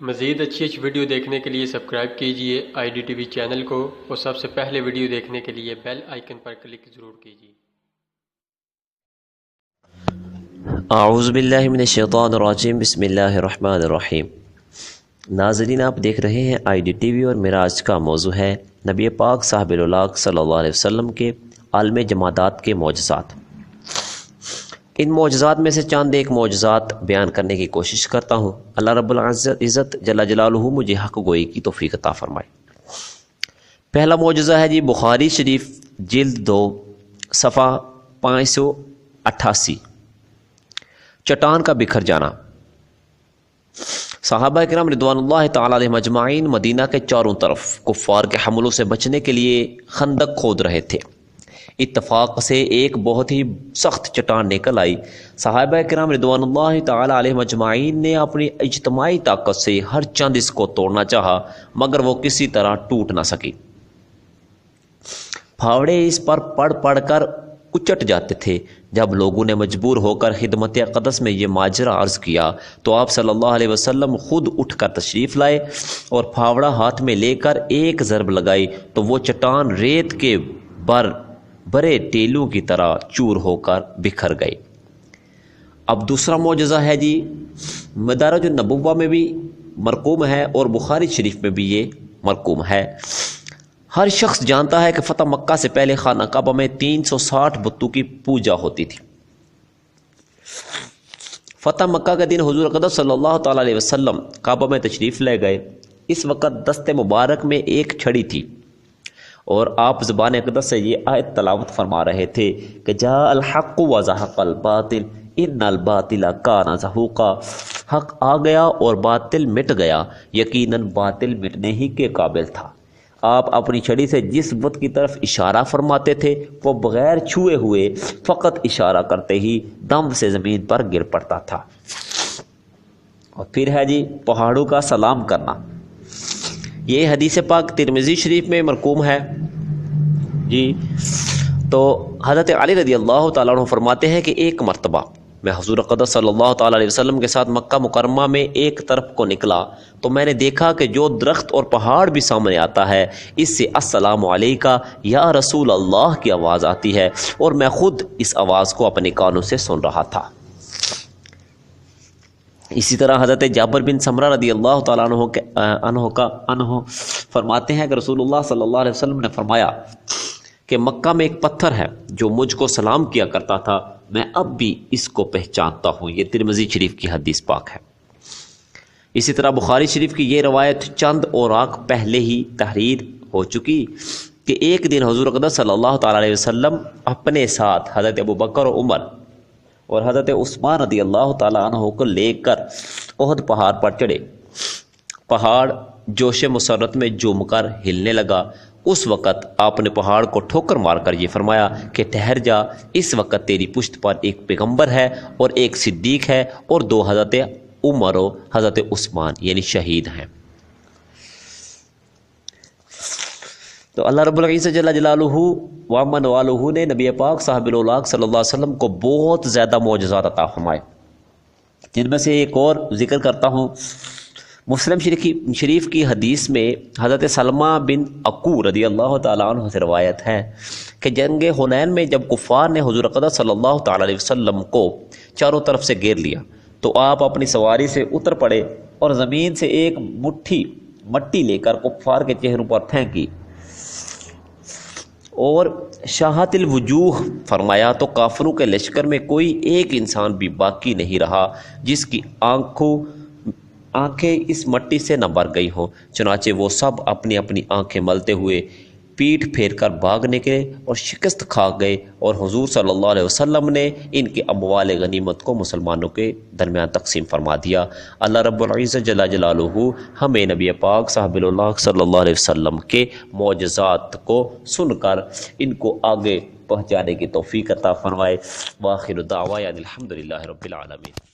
مزید اچھی ویڈیو دیکھنے کے لیے سبسکرائب کیجیے IDTV چینل کو، اور سب سے پہلے ویڈیو دیکھنے کے لیے بیل آئیکن پر کلک ضرور کیجیے۔ اعوذ باللہ من الشیطان الرجیم، بسم اللہ الرحمن الرحیم۔ ناظرین، آپ دیکھ رہے ہیں IDTV اور میرا آج کا موضوع ہے نبی پاک صاحب الاولاق صلی اللہ علیہ وسلم کے عالم جمادات کے معجزات۔ ان معجزات میں سے چند ایک معجزات بیان کرنے کی کوشش کرتا ہوں۔ اللہ رب العزت جل جلالہ مجھے حق گوئی کی توفیق عطا فرمائے۔ پہلا معجزہ ہے جی بخاری شریف جلد 2 صفحہ 588، چٹان کا بکھر جانا۔ صحابہ کرام رضوان اللہ تعالی علیہم اجمعین مدینہ کے چاروں طرف کفار کے حملوں سے بچنے کے لیے خندق کھود رہے تھے۔ اتفاق سے ایک بہت ہی سخت چٹان نکل آئی۔ صحابہ کرام رضوان اللہ تعالی علیہم اجمعین نے اپنی اجتماعی طاقت سے ہر چند اس کو توڑنا چاہا، مگر وہ کسی طرح ٹوٹ نہ سکی۔ پھاوڑے اس پر پڑ کر کچٹ جاتے تھے۔ جب لوگوں نے مجبور ہو کر خدمت اقدس میں یہ ماجرا عرض کیا تو آپ صلی اللہ علیہ وسلم خود اٹھ کر تشریف لائے اور پھاوڑا ہاتھ میں لے کر ایک ضرب لگائی تو وہ چٹان ریت کے برے ٹیلوں کی طرح چور ہو کر بکھر گئے۔ اب دوسرا معجزہ ہے جی مدارج النبوہ میں بھی مرقوم ہے اور بخاری شریف میں بھی یہ مرقوم ہے۔ ہر شخص جانتا ہے کہ فتح مکہ سے پہلے خانہ کعبہ میں 360 بتوں کی پوجا ہوتی تھی۔ فتح مکہ کا دن حضور اقدس صلی اللہ تعالی علیہ وسلم کعبہ میں تشریف لے گئے۔ اس وقت دست مبارک میں ایک چھڑی تھی اور آپ زبان اقدس سے یہ آیت تلاوت فرما رہے تھے کہ جاء الحق وزهق الباطل ان الباطل کان زہوقا۔ حق آ گیا اور باطل مٹ گیا، یقیناً باطل مٹنے ہی کے قابل تھا۔ آپ اپنی چھڑی سے جس بت کی طرف اشارہ فرماتے تھے وہ بغیر چھوئے ہوئے فقط اشارہ کرتے ہی دم سے زمین پر گر پڑتا تھا۔ اور پھر ہے جی پہاڑوں کا سلام کرنا۔ یہ حدیث پاک ترمذی شریف میں مرقوم ہے جی۔ تو حضرت علی رضی اللہ تعالیٰ عنہ فرماتے ہیں کہ ایک مرتبہ میں حضور اقدس صلی اللہ تعالیٰ علیہ وسلم کے ساتھ مکہ مکرمہ میں ایک طرف کو نکلا تو میں نے دیکھا کہ جو درخت اور پہاڑ بھی سامنے آتا ہے اس سے السلام علیکہ یا رسول اللہ کی آواز آتی ہے، اور میں خود اس آواز کو اپنے کانوں سے سن رہا تھا۔ اسی طرح حضرت جابر بن سمرہ رضی اللہ تعالیٰ عنہ فرماتے ہیں کہ رسول اللہ صلی اللہ علیہ وسلم نے فرمایا کہ مکہ میں ایک پتھر ہے جو مجھ کو سلام کیا کرتا تھا، میں اب بھی اس کو پہچانتا ہوں۔ یہ ترمذی شریف کی حدیث پاک ہے۔ اسی طرح بخاری شریف کی یہ روایت چند اوراق پہلے ہی تحریر ہو چکی کہ ایک دن حضور اقدس صلی اللہ تعالیٰ علیہ وسلم اپنے ساتھ حضرت ابوبکر و عمر اور حضرت عثمان رضی اللہ تعالیٰ عنہ کو لے کر احد پہاڑ پر چڑھے۔ پہاڑ جوش مسرت میں جھوم کر ہلنے لگا۔ اس وقت آپ نے پہاڑ کو ٹھوکر مار کر یہ فرمایا کہ ٹھہر جا، اس وقت تیری پشت پر ایک پیغمبر ہے اور ایک صدیق ہے اور 2 حضرت عمر و حضرت عثمان یعنی شہید ہیں۔ تو اللہ رب العزت جل جلالہ ومن والہ نے نبی پاک صاحب الاولاق صلی اللہ علیہ وسلم کو بہت زیادہ معجزات عطا فرمائے، جن میں سے ایک اور ذکر کرتا ہوں۔ مسلم شریف کی حدیث میں حضرت سلمہ بن عقو رضی اللہ تعالیٰ عنہ سے روایت ہے کہ جنگ حنین میں جب کفار نے حضور اقدس صلی اللہ تعالیٰ علیہ وسلم کو چاروں طرف سے گھیر لیا تو آپ اپنی سواری سے اتر پڑے اور زمین سے ایک مٹھی مٹی لے کر کفار کے چہروں پر پھینکی اور شاہت الوجوہ فرمایا تو کافروں کے لشکر میں کوئی ایک انسان بھی باقی نہیں رہا جس کی آنکھیں اس مٹی سے نہ بھر گئی ہوں، چنانچہ وہ سب اپنی اپنی آنکھیں ملتے ہوئے پیٹھ پھیر کر بھاگ نکلے اور شکست کھا گئے، اور حضور صلی اللہ علیہ وسلم نے ان کے اموال غنیمت کو مسلمانوں کے درمیان تقسیم فرما دیا۔ اللہ رب العزت جل جلالہ ہمیں نبی پاک صاحب الاولاق صلی اللہ علیہ وسلم کے معجزات کو سن کر ان کو آگے پہنچانے کی توفیق عطا فرمائے۔ وآخر دعوانا الحمدللہ رب العالمین۔